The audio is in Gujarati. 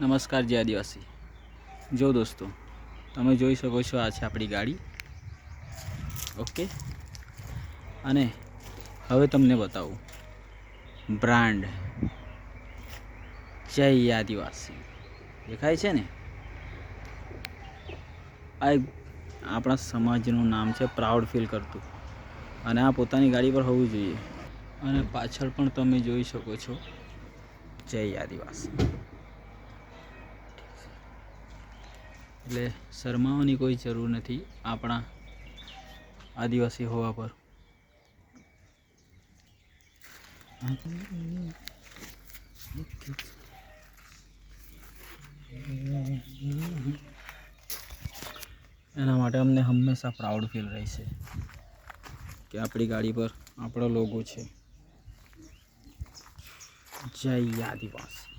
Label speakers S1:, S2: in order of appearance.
S1: નમસ્કાર જય આદિવાસી। જો દોસ્તો, તમે જોઈ શકો છો આ છે આપણી ગાડી। ઓકે, અને હવે તમને બતાવું બ્રાન્ડ જય આદિવાસી દેખાય છે ને। આ આપણા સમાજનું નામ છે, પ્રાઉડ ફીલ કરતું, અને આ પોતાની ગાડી પર હોવું જોઈએ। અને પાછળ પણ તમે જોઈ શકો છો જય આદિવાસી। એટલે શરમાવાની કોઈ જરૂર નથી આપણા આદિવાસી હોવા પર। એના માટે અમને હંમેશા પ્રાઉડ ફીલ રહેશે કે આપણી ગાડી પર આપણો લોગો છે, જય આદિવાસી।